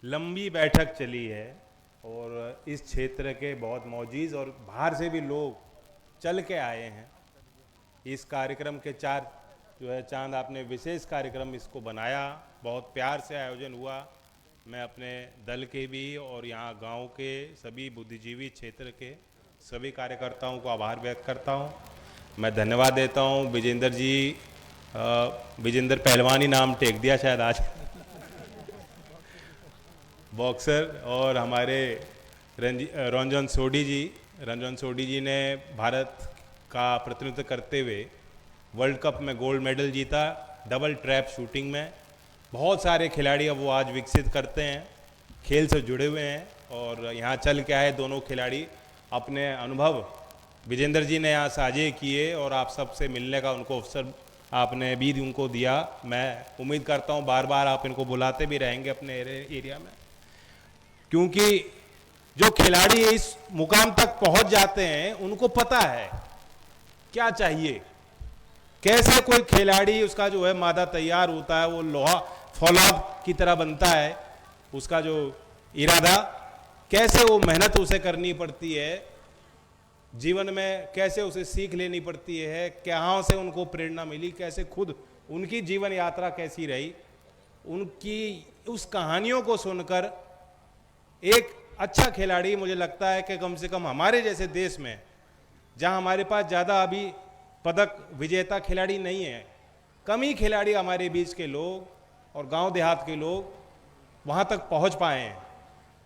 लंबी बैठक चली है और इस क्षेत्र के बहुत मौजीज और बाहर से भी लोग चल के आए हैं। इस कार्यक्रम के चार जो है चांद आपने विशेष कार्यक्रम इसको बनाया, बहुत प्यार से आयोजन हुआ। मैं अपने दल के भी और यहाँ गांव के सभी बुद्धिजीवी क्षेत्र के सभी कार्यकर्ताओं को आभार व्यक्त करता हूँ। मैं धन्यवाद देता हूँ विजेंद्र जी, विजेंद्र पहलवान ही नाम टेक दिया शायद आज बॉक्सर, और हमारे रंजन सोढी जी ने भारत का प्रतिनिधित्व करते हुए वर्ल्ड कप में गोल्ड मेडल जीता डबल ट्रैप शूटिंग में। बहुत सारे खिलाड़ी अब वो आज विकसित करते हैं, खेल से जुड़े हुए हैं और यहाँ चल के आए दोनों खिलाड़ी। अपने अनुभव विजेंद्र जी ने यहाँ साझे किए और आप सबसे मिलने का उनको अवसर आपने भी उनको दिया। मैं उम्मीद करता हूँ बार बार आप इनको बुलाते भी रहेंगे अपने एरिया में, क्योंकि जो खिलाड़ी इस मुकाम तक पहुंच जाते हैं उनको पता है क्या चाहिए, कैसे कोई खिलाड़ी उसका जो है मादा तैयार होता है, वो लोहा फौलाद की तरह बनता है, उसका जो इरादा कैसे वो मेहनत उसे करनी पड़ती है, जीवन में कैसे उसे सीख लेनी पड़ती है, कहाँ से उनको प्रेरणा मिली, कैसे खुद उनकी जीवन यात्रा कैसी रही, उनकी उस कहानियों को सुनकर एक अच्छा खिलाड़ी, मुझे लगता है कि कम से कम हमारे जैसे देश में जहां हमारे पास ज़्यादा अभी पदक विजेता खिलाड़ी नहीं है, कम ही खिलाड़ी हमारे बीच के लोग और गांव देहात के लोग वहां तक पहुंच पाए हैं,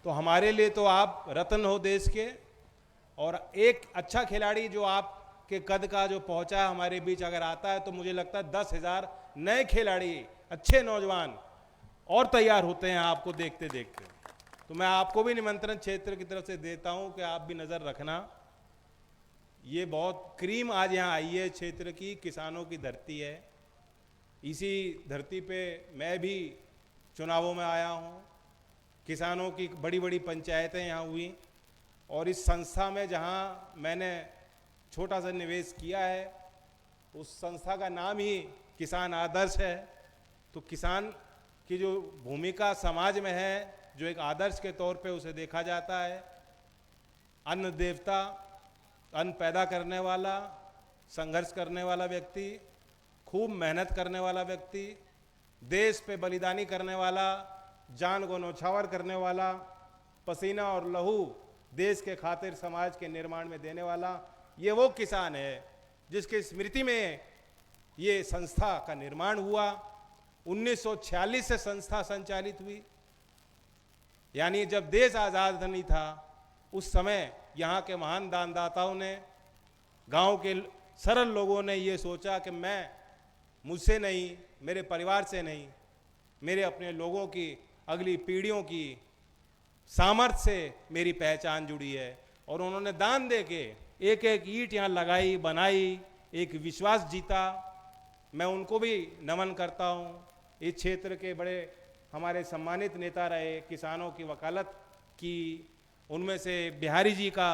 तो हमारे लिए तो आप रत्न हो देश के। और एक अच्छा खिलाड़ी जो आपके कद का जो पहुंचा है हमारे बीच अगर आता है तो मुझे लगता है 10,000 नए खिलाड़ी, अच्छे नौजवान और तैयार होते हैं आपको देखते देखते। तो मैं आपको भी निमंत्रण क्षेत्र की तरफ से देता हूं कि आप भी नज़र रखना। ये बहुत क्रीम आज यहाँ आई है, क्षेत्र की किसानों की धरती है। इसी धरती पे मैं भी चुनावों में आया हूँ, किसानों की बड़ी बड़ी पंचायतें यहाँ हुई और इस संस्था में जहाँ मैंने छोटा सा निवेश किया है उस संस्था का नाम ही किसान आदर्श है। तो किसान की जो भूमिका समाज में है, जो एक आदर्श के तौर पे उसे देखा जाता है, अन्न देवता, अन्न पैदा करने वाला, संघर्ष करने वाला व्यक्ति, खूब मेहनत करने वाला व्यक्ति, देश पे बलिदानी करने वाला, जान को न्यौछावर करने वाला, पसीना और लहू देश के खातिर समाज के निर्माण में देने वाला, ये वो किसान है जिसकी स्मृति में ये संस्था का निर्माण हुआ। 1946 से संस्था संचालित हुई, यानी जब देश आज़ाद नहीं था उस समय यहाँ के महान दानदाताओं ने, गांव के सरल लोगों ने ये सोचा कि मैं, मुझसे नहीं, मेरे परिवार से नहीं, मेरे अपने लोगों की, अगली पीढ़ियों की सामर्थ्य से मेरी पहचान जुड़ी है। और उन्होंने दान दे के एक एक ईंट यहाँ लगाई, बनाई, एक विश्वास जीता। मैं उनको भी नमन करता हूँ। इस क्षेत्र के बड़े हमारे सम्मानित नेता रहे, किसानों की वकालत की, उनमें से बिहारी जी का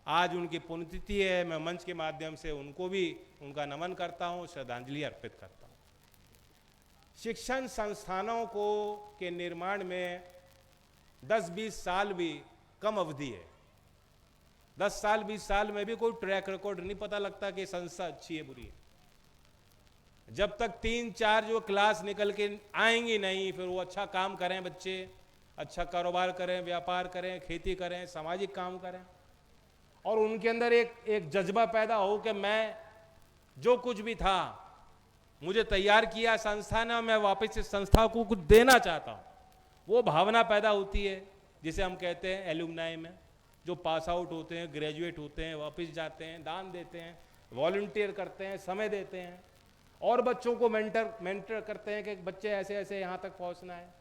आज उनकी पुण्यतिथि है। मैं मंच के माध्यम से उनको भी उनका नमन करता हूँ, श्रद्धांजलि अर्पित करता हूँ। शिक्षण संस्थानों को के निर्माण में 10-20 साल भी कम अवधि है। 10 साल 20 साल में भी कोई ट्रैक रिकॉर्ड नहीं पता लगता कि संस्था अच्छी है बुरी है। जब तक 3-4 जो क्लास निकल के आएंगी नहीं, फिर वो अच्छा काम करें, बच्चे अच्छा कारोबार करें, व्यापार करें, खेती करें, सामाजिक काम करें, और उनके अंदर एक जज्बा पैदा हो कि मैं जो कुछ भी था, मुझे तैयार किया संस्था ने, मैं वापस इस संस्था को कुछ देना चाहता हूँ। वो भावना पैदा होती है जिसे हम कहते हैं एलुमनाई में, जो पास आउट होते हैं, ग्रेजुएट होते हैं, वापस जाते हैं, दान देते हैं, वॉलंटियर करते हैं, समय देते हैं और बच्चों को मेंटर करते हैं कि बच्चे ऐसे ऐसे यहाँ तक पहुँचना है।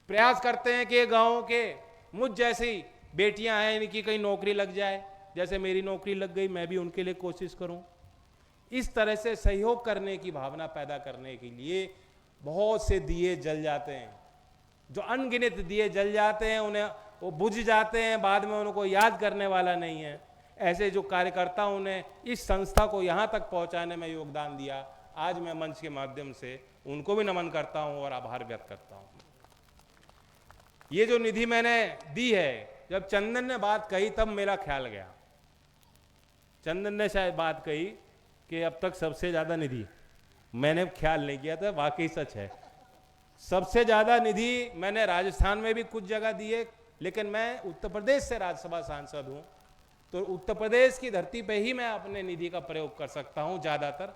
प्रयास करते हैं कि गाँव के मुझ जैसी बेटियाँ हैं इनकी कहीं नौकरी लग जाए, जैसे मेरी नौकरी लग गई, मैं भी उनके लिए कोशिश करूँ। इस तरह से सहयोग करने की भावना पैदा करने के लिए बहुत से दिए जल जाते हैं, जो अनगिनत दिए जल जाते हैं, उन्हें वो बुझ जाते हैं, बाद में उनको याद करने वाला नहीं है। ऐसे जो कार्यकर्ताओं ने इस संस्था को यहाँ तक पहुँचाने में योगदान दिया, आज मैं मंच के माध्यम से उनको भी नमन करता हूँ और आभार व्यक्त करता हूँ। ये जो निधि मैंने दी है, जब चंदन ने बात कही तब मेरा ख्याल गया। चंदन ने शायद बात कही कि अब तक सबसे ज्यादा निधि, मैंने ख्याल नहीं किया था, वाकई सच है। सबसे ज्यादा निधि मैंने राजस्थान में भी कुछ जगह दी है, लेकिन मैं उत्तर प्रदेश से राज्यसभा सांसद हूं, तो उत्तर प्रदेश की धरती पे ही मैं अपने निधि का प्रयोग कर सकता हूं ज्यादातर।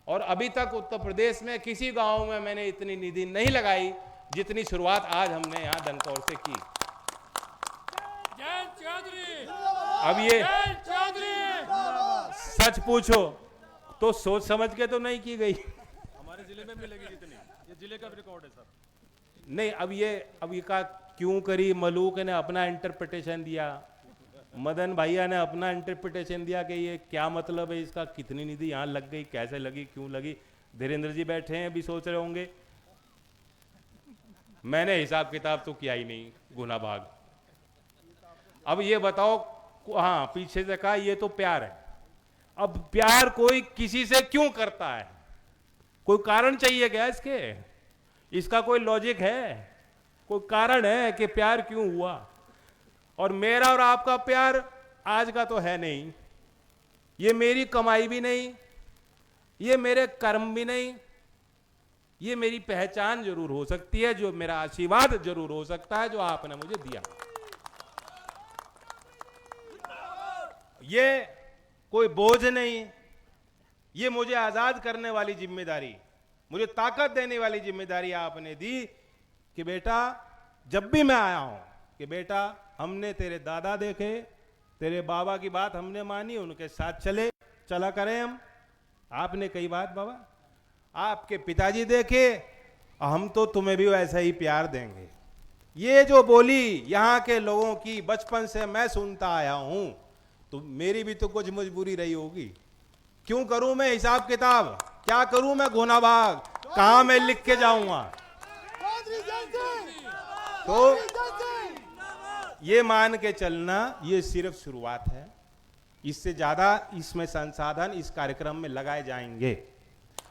और अभी तक उत्तर प्रदेश में किसी गांव में मैंने इतनी निधि नहीं लगाई जितनी शुरुआत आज हमने यहां दनकौर से की। अब ये सच पूछो तो सोच समझ के तो नहीं की गई। हमारे जिले में मिलेगी जितनी, ये जिले का रिकॉर्ड है सर। नहीं, अब ये का क्यों करी, मलूक ने अपना इंटरप्रिटेशन दिया, मदन भैया ने अपना इंटरप्रिटेशन दिया कि ये क्या मतलब है इसका, कितनी निधि यहाँ लग गई, कैसे लगी, क्यों लगी। धीरेन्द्र जी बैठे हैं, भी सोच रहे होंगे। मैंने हिसाब किताब तो किया ही नहीं, गुना भाग। अब ये बताओ, हाँ पीछे से कहा ये तो प्यार है। अब प्यार कोई किसी से क्यों करता है, कोई कारण चाहिए क्या इसके, इसका कोई लॉजिक है, कोई कारण है कि प्यार क्यों हुआ। और मेरा और आपका प्यार आज का तो है नहीं, ये मेरी कमाई भी नहीं, ये मेरे कर्म भी नहीं, ये मेरी पहचान जरूर हो सकती है, जो मेरा आशीर्वाद जरूर हो सकता है जो आपने मुझे दिया। ये कोई बोझ नहीं, ये मुझे आजाद करने वाली जिम्मेदारी, मुझे ताकत देने वाली जिम्मेदारी आपने दी कि बेटा जब भी मैं आया हूं कि बेटा हमने तेरे दादा देखे, तेरे बाबा की बात हमने मानी, उनके साथ चला करें हम। आपने कई बात बाबा, आपके पिताजी देखे, हम तो तुम्हें भी वैसा ही प्यार देंगे। ये जो बोली यहां के लोगों की बचपन से मैं सुनता आया हूं, तो मेरी भी तो कुछ मजबूरी रही होगी। क्यों करूं मैं हिसाब किताब, क्या करूं मैं गुना भाग, कहां मैं लिख के जाऊंगा। तो ये मान के चलना ये सिर्फ शुरुआत है, इससे ज्यादा इसमें संसाधन इस कार्यक्रम में लगाए जाएंगे।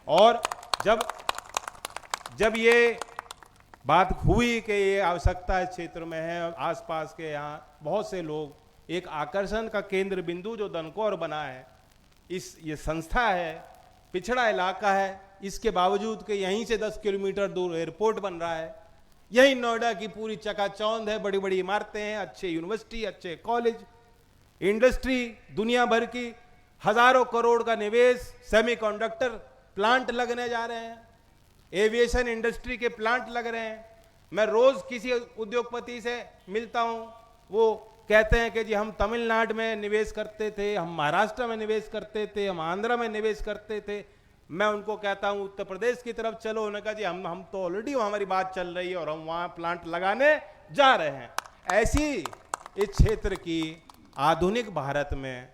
और जब ये बात हुई कि ये आवश्यकता इस क्षेत्र में है, आसपास के यहाँ बहुत से लोग, एक आकर्षण का केंद्र बिंदु जो दनकौर बना है, ये संस्था है, पिछड़ा इलाका है, इसके बावजूद कि यहीं से 10 किलोमीटर दूर एयरपोर्ट बन रहा है, यही नोएडा की पूरी चकाचौंध है, बड़ी बड़ी इमारतें हैं, अच्छे यूनिवर्सिटी, अच्छे कॉलेज, इंडस्ट्री, दुनिया भर की हजारों करोड़ का निवेश, सेमीकंडक्टर प्लांट लगने जा रहे हैं, एविएशन इंडस्ट्री के प्लांट लग रहे हैं। मैं रोज किसी उद्योगपति से मिलता हूं, वो कहते हैं कि जी हम तमिलनाडु में निवेश करते थे, हम महाराष्ट्र में निवेश करते थे, हम आंध्र में निवेश करते थे। मैं उनको कहता हूं उत्तर प्रदेश की तरफ चलो, उन्होंने कहा जी हम तो ऑलरेडी हमारी बात चल रही है और हम वहां प्लांट लगाने जा रहे हैं। ऐसी इस क्षेत्र की आधुनिक भारत में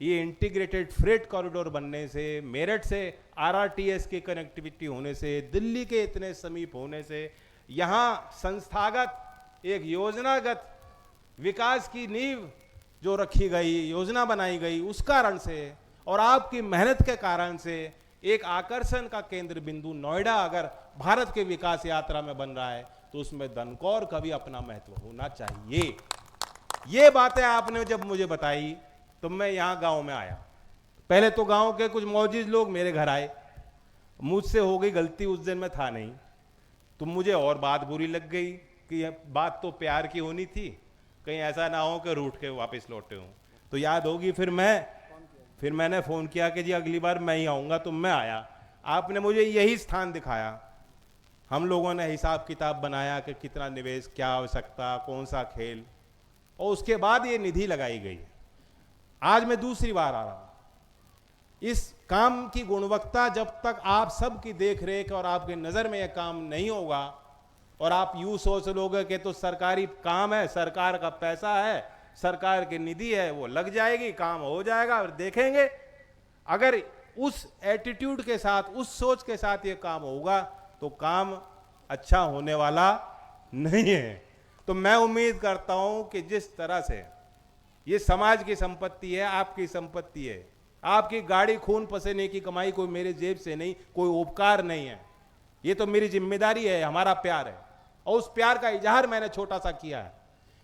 ये इंटीग्रेटेड फ्रेट कॉरिडोर बनने से, मेरठ से आरआरटीएस की कनेक्टिविटी होने से, दिल्ली के इतने समीप होने से, यहाँ संस्थागत एक योजनागत विकास की नींव जो रखी गई, योजना बनाई गई, उस कारण से और आपकी मेहनत के कारण से एक आकर्षण का केंद्र बिंदु नोएडा अगर भारत के विकास यात्रा में बन रहा है तो उसमें दनकौर का भी अपना महत्व होना चाहिए। ये बातें आपने जब मुझे बताई तो मैं यहाँ गांव में आया। पहले तो गांव के कुछ मौजूद लोग मेरे घर आए, मुझसे हो गई गलती, उस दिन मैं था नहीं, तो मुझे और बात बुरी लग गई कि यह बात तो प्यार की होनी थी, कहीं ऐसा ना हो कि रूठ के वापस लौटे हूँ। तो याद होगी, फिर मैंने फ़ोन किया कि जी अगली बार मैं ही आऊँगा, तो मैं आया। आपने मुझे यही स्थान दिखाया, हम लोगों ने हिसाब किताब बनाया कि कितना निवेश, क्या आवश्यकता, कौन सा खेल, और उसके बाद ये निधि लगाई गई। आज मैं दूसरी बार आ रहा हूँ। इस काम की गुणवत्ता जब तक आप सबकी देख रेख और आपके नज़र में यह काम नहीं होगा और आप यूँ सोच लोगे कि तो सरकारी काम है, सरकार का पैसा है, सरकार की निधि है, वो लग जाएगी, काम हो जाएगा और देखेंगे, अगर उस एटीट्यूड के साथ, उस सोच के साथ ये काम होगा तो काम अच्छा होने वाला नहीं है। तो मैं उम्मीद करता हूं कि जिस तरह से ये समाज की संपत्ति है, आपकी संपत्ति है, आपकी गाड़ी खून पसीने की कमाई, कोई मेरे जेब से नहीं, कोई उपकार नहीं है, ये तो मेरी जिम्मेदारी है, हमारा प्यार है। और उस प्यार का इजहार मैंने छोटा सा किया है।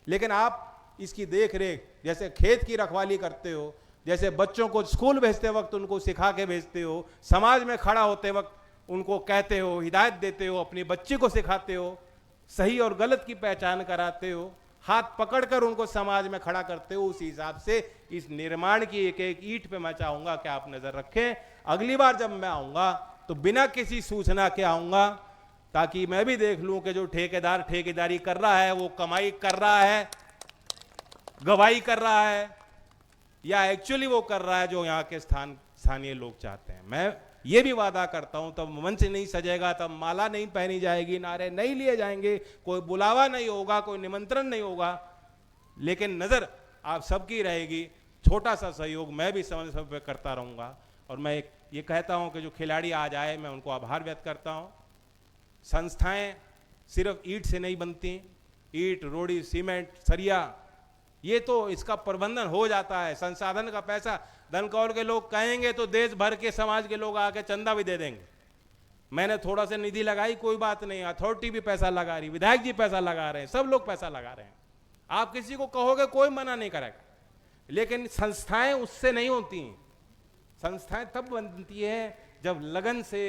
लेकिन आप इसकी देख रेख जैसे खेत की रखवाली करते हो, जैसे बच्चों को स्कूल भेजते वक्त उनको सिखा के भेजते हो, समाज में खड़ा होते वक्त उनको कहते हो, हिदायत देते हो, अपनी बच्ची को सिखाते हो, सही और गलत की पहचान कराते हो, हाथ पकड़कर उनको समाज में खड़ा करते हो, उसी हिसाब से इस निर्माण की एक एक ईंट पे मैं चाहूंगा कि आप नजर रखें। अगली बार जब मैं आऊंगा तो बिना किसी सूचना के आऊंगा, ताकि मैं भी देख लूं कि जो ठेकेदार ठेकेदारी कर रहा है वो कमाई कर रहा है, गवाही कर रहा है, या एक्चुअली वो कर रहा है जो यहाँ के स्थानीय लोग चाहते हैं। मैं ये भी वादा करता हूं, तब मंच नहीं सजेगा, तब माला नहीं पहनी जाएगी, नारे नहीं लिए जाएंगे, कोई बुलावा नहीं होगा, कोई निमंत्रण नहीं होगा, लेकिन नजर आप सबकी रहेगी। छोटा सा सहयोग मैं भी समय समय पे करता रहूंगा। और मैं ये कहता हूं कि जो खिलाड़ी आज आए, मैं उनको आभार व्यक्त करता हूं। संस्थाएं सिर्फ ईंट से नहीं बनती, ईंट, रोड़ी, सीमेंट, सरिया, ये तो इसका प्रबंधन हो जाता है। संसाधन का पैसा धनकौर के लोग कहेंगे तो देश भर के समाज के लोग आके चंदा भी दे देंगे। मैंने थोड़ा सा निधि लगाई, कोई बात नहीं, अथॉरिटी भी पैसा लगा रही, विधायक जी पैसा लगा रहे हैं, सब लोग पैसा लगा रहे हैं। आप किसी को कहोगे कोई मना नहीं करेगा, लेकिन संस्थाएं उससे नहीं होती। संस्थाएं तब बनती है जब लगन से,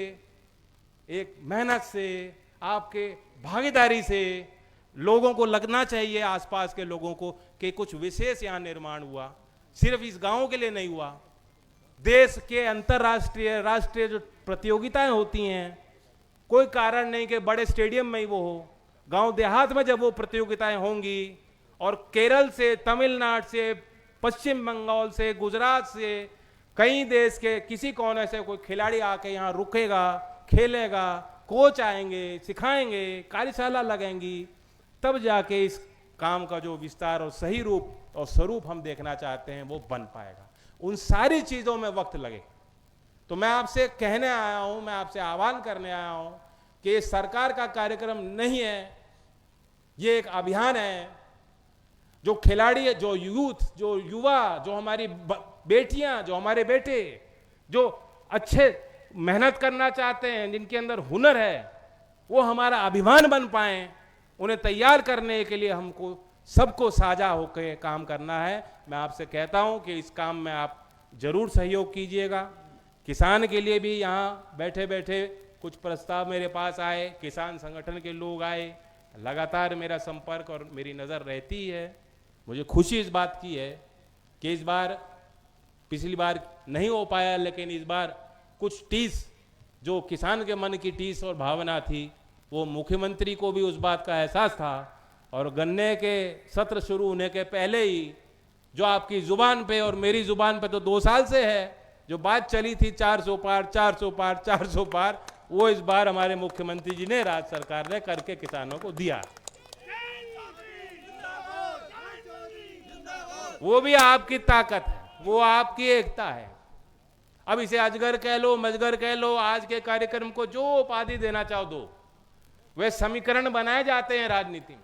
एक मेहनत से, आपके भागीदारी से लोगों को लगना चाहिए, आसपास के लोगों को, कि कुछ विशेष यहां निर्माण हुआ। सिर्फ इस गांव के लिए नहीं हुआ, देश के अंतरराष्ट्रीय, राष्ट्रीय जो प्रतियोगिताएं होती हैं, कोई कारण नहीं कि बड़े स्टेडियम में ही वो हो, गांव देहात में जब वो प्रतियोगिताएं होंगी, और केरल से, तमिलनाडु से, पश्चिम बंगाल से, गुजरात से, कई देश के किसी कोने से कोई खिलाड़ी आके यहाँ रुकेगा, खेलेगा, कोच आएंगे, सिखाएंगे, कार्यशाला लगेंगी, तब जाके इस काम का जो विस्तार और सही रूप और स्वरूप हम देखना चाहते हैं वो बन पाएगा। उन सारी चीजों में वक्त लगे। तो मैं आपसे कहने आया हूं, मैं आपसे आह्वान करने आया हूं कि ये सरकार का कार्यक्रम नहीं है, ये एक अभियान है। जो खिलाड़ी, जो यूथ, जो युवा, जो हमारी बेटियां, जो हमारे बेटे, जो अच्छे मेहनत करना चाहते हैं, जिनके अंदर हुनर है, वो हमारा अभिमान बन पाए, उन्हें तैयार करने के लिए हमको सबको साझा होकर काम करना है। मैं आपसे कहता हूं कि इस काम में आप जरूर सहयोग कीजिएगा। किसान के लिए भी यहाँ बैठे बैठे कुछ प्रस्ताव मेरे पास आए, किसान संगठन के लोग आए, लगातार मेरा संपर्क और मेरी नज़र रहती है। मुझे खुशी इस बात की है कि इस बार, पिछली बार नहीं हो पाया, लेकिन इस बार कुछ टीस, जो किसान के मन की टीस और भावना थी, वो मुख्यमंत्री को भी उस बात का एहसास था। और गन्ने के सत्र शुरू होने के पहले ही जो आपकी जुबान पे और मेरी जुबान पे तो 2 साल से है, जो बात चली थी 400 पार, 400 पार, 400 पार, वो इस बार हमारे मुख्यमंत्री जी ने, राज्य सरकार ने करके किसानों को दिया। वो भी आपकी ताकत है, वो आपकी एकता है। अब इसे अजगर कह लो, मजगर कह लो, आज के कार्यक्रम को जो उपाधि देना चाहो दो। वे समीकरण बनाए जाते हैं राजनीति में,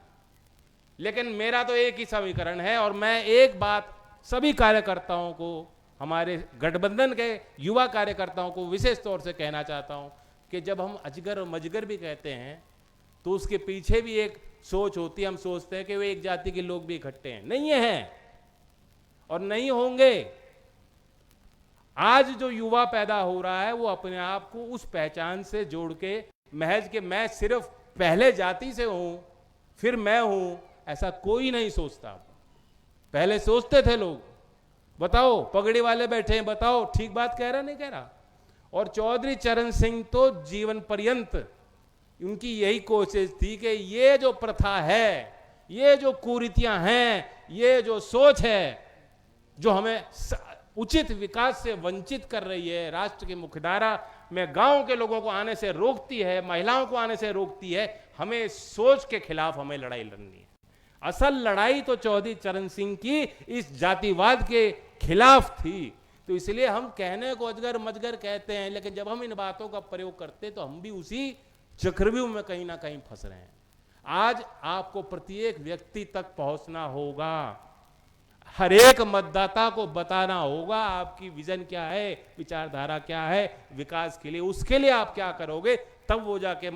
लेकिन मेरा तो एक ही समीकरण है। और मैं एक बात सभी कार्यकर्ताओं को, हमारे गठबंधन के युवा कार्यकर्ताओं को विशेष तौर से कहना चाहता हूं कि जब हम अजगर और मजगर भी कहते हैं तो उसके पीछे भी एक सोच होती है। हम सोचते हैं कि वे एक जाति के लोग भी इकट्ठे हैं, नहीं है और नहीं होंगे। आज जो युवा पैदा हो रहा है वो अपने आप को उस पहचान से जोड़ के, महज के मैं सिर्फ पहले जाति से हूं, फिर मैं हूं, ऐसा कोई नहीं सोचता। पहले सोचते थे लोग, बताओ पगड़ी वाले बैठे हैं, बताओ ठीक बात कह रहा नहीं कह रहा। और चौधरी चरण सिंह तो जीवन पर्यंत उनकी यही कोशिश थी कि ये जो प्रथा है, ये जो कुरीतियां हैं, ये जो सोच है जो हमें उचित विकास से वंचित कर रही है, राष्ट्र की मुख्यधारा में गांव के लोगों को आने से रोकती है, महिलाओं को आने से रोकती है, हमें सोच के खिलाफ हमें लड़ाई लड़नी है। असल लड़ाई तो चौधरी चरण सिंह की इस जातिवाद के खिलाफ थी। तो इसलिए हम कहने को अजगर मजगर कहते हैं, लेकिन जब हम इन बातों का प्रयोग करते तो हम भी उसी चक्रव्यूह में कहीं ना कहीं फंस रहे हैं। आज आपको प्रत्येक व्यक्ति तक पहुंचना होगा, हर एक मतदाता को बताना होगा आपकी विजन क्या है, विचारधारा क्या है विकास के लिए, उसके लिए आप क्या करोगे, तब वो जाके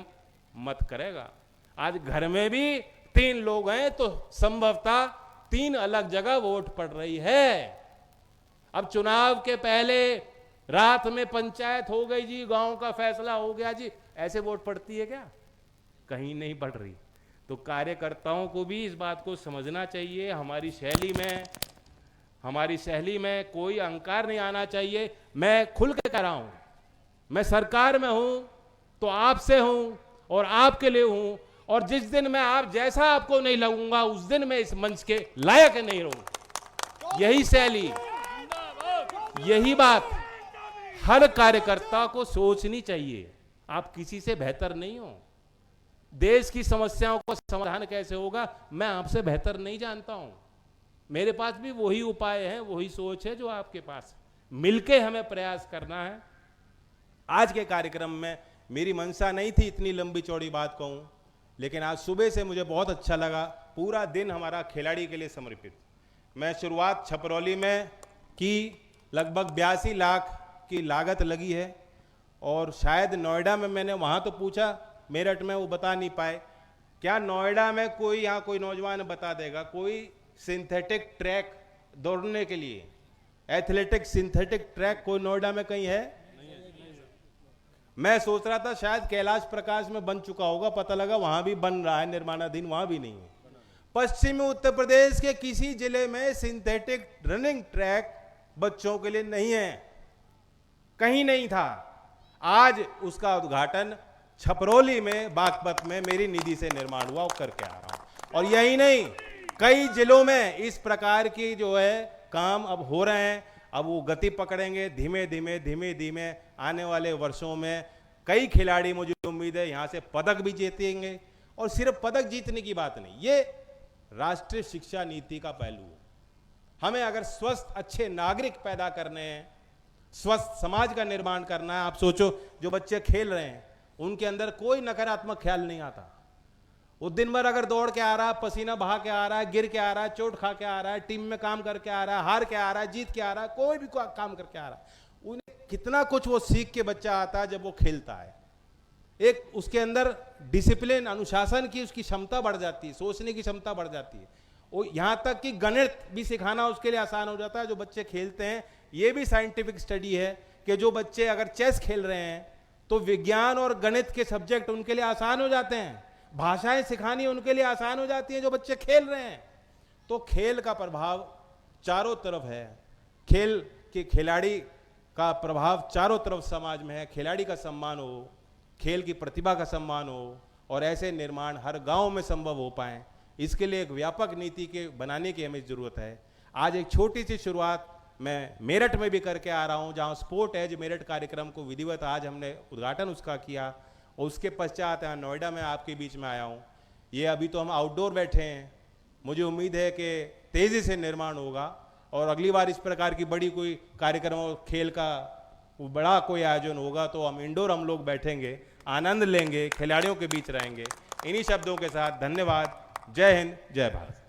मत करेगा। आज घर में भी 3 लोग हैं तो संभवतः 3 अलग जगह वोट पड़ रही है। अब चुनाव के पहले रात में पंचायत हो गई जी, गांव का फैसला हो गया जी, ऐसे वोट पड़ती है क्या? कहीं नहीं पड़ रही। तो कार्यकर्ताओं को भी इस बात को समझना चाहिए। हमारी शैली में कोई अहंकार नहीं आना चाहिए। मैं खुल के कह रहा हूं, मैं सरकार में हूं तो आपसे हूं और आपके लिए हूं, और जिस दिन मैं आप जैसा आपको नहीं लगूंगा उस दिन मैं इस मंच के लायक नहीं रहूंगा। यही शैली, यही बात हर कार्यकर्ता को सोचनी चाहिए। आप किसी से बेहतर नहीं हो। देश की समस्याओं का समाधान कैसे होगा मैं आपसे बेहतर नहीं जानता हूं। मेरे पास भी वही उपाय हैं, वही सोच है जो आपके पास। मिलके हमें प्रयास करना है। आज के कार्यक्रम में मेरी मंशा नहीं थी इतनी लंबी चौड़ी बात कहूं, लेकिन आज सुबह से मुझे बहुत अच्छा लगा। पूरा दिन हमारा खिलाड़ी के लिए समर्पित। मैं शुरुआत छपरौली में की, लगभग 82 लाख की लागत लगी है, और शायद नोएडा में मैंने वहाँ तो पूछा, मेरठ में वो बता नहीं पाए। क्या नोएडा में कोई, यहाँ कोई नौजवान बता देगा कोई सिंथेटिक ट्रैक दौड़ने के लिए, एथलेटिक सिंथेटिक ट्रैक कोई नोएडा में कहीं है? मैं सोच रहा था शायद कैलाश प्रकाश में बन चुका होगा, पता लगा वहां भी बन रहा है, निर्माणाधीन, वहां भी नहीं है। पश्चिमी उत्तर प्रदेश के किसी जिले में सिंथेटिक रनिंग ट्रैक बच्चों के लिए नहीं है, कहीं नहीं था। आज उसका उद्घाटन छपरौली में, बागपत में मेरी निधि से निर्माण हुआ, करके आ रहा हूं। और यही नहीं, कई जिलों में इस प्रकार की जो है काम अब हो रहे हैं। अब वो गति पकड़ेंगे धीमे धीमे आने वाले वर्षों में। कई खिलाड़ी, मुझे उम्मीद है, यहाँ से पदक भी जीतेंगे। और सिर्फ पदक जीतने की बात नहीं, ये राष्ट्रीय शिक्षा नीति का पहलू है। हमें अगर स्वस्थ अच्छे नागरिक पैदा करने हैं, स्वस्थ समाज का निर्माण करना है। आप सोचो, जो बच्चे खेल रहे हैं उनके अंदर कोई नकारात्मक ख्याल नहीं आता। वो दिन भर अगर दौड़ के आ रहा है, पसीना बहा के आ रहा है, गिर के आ रहा है, चोट खा के आ रहा है, टीम में काम करके आ रहा है, हार के आ रहा है, जीत के आ रहा है, कोई भी काम करके आ रहा है, उन्हें कितना कुछ वो सीख के बच्चा आता है जब वो खेलता है। एक उसके अंदर डिसिप्लिन, अनुशासन की उसकी क्षमता बढ़ जाती है, सोचने की क्षमता बढ़ जाती है। वो यहाँ तक कि गणित भी सिखाना उसके लिए आसान हो जाता है जो बच्चे खेलते हैं। ये भी साइंटिफिक स्टडी है कि जो बच्चे अगर चेस खेल रहे हैं तो विज्ञान और गणित के सब्जेक्ट उनके लिए आसान हो जाते हैं, भाषाएं सिखानी उनके लिए आसान हो जाती हैं जो बच्चे खेल रहे हैं। तो खेल का प्रभाव चारों तरफ है, खेल के खिलाड़ी का प्रभाव चारों तरफ समाज में है। खिलाड़ी का सम्मान हो, खेल की प्रतिभा का सम्मान हो, और ऐसे निर्माण हर गांव में संभव हो पाए, इसके लिए एक व्यापक नीति के बनाने की हमें ज़रूरत है। आज एक छोटी सी शुरुआत मैं मेरठ में भी करके आ रहा हूं, जहां स्पोर्ट एज मेरठ कार्यक्रम को विधिवत आज हमने उद्घाटन उसका किया, और उसके पश्चात यहाँ नोएडा में आपके बीच में आया हूँ। ये अभी तो हम आउटडोर बैठे हैं, मुझे उम्मीद है कि तेज़ी से निर्माण होगा, और अगली बार इस प्रकार की बड़ी कोई कार्यक्रम और खेल का बड़ा कोई आयोजन होगा तो हम इंडोर हम लोग बैठेंगे, आनंद लेंगे, खिलाड़ियों के बीच रहेंगे। इन्हीं शब्दों के साथ धन्यवाद। जय हिंद, जय भारत।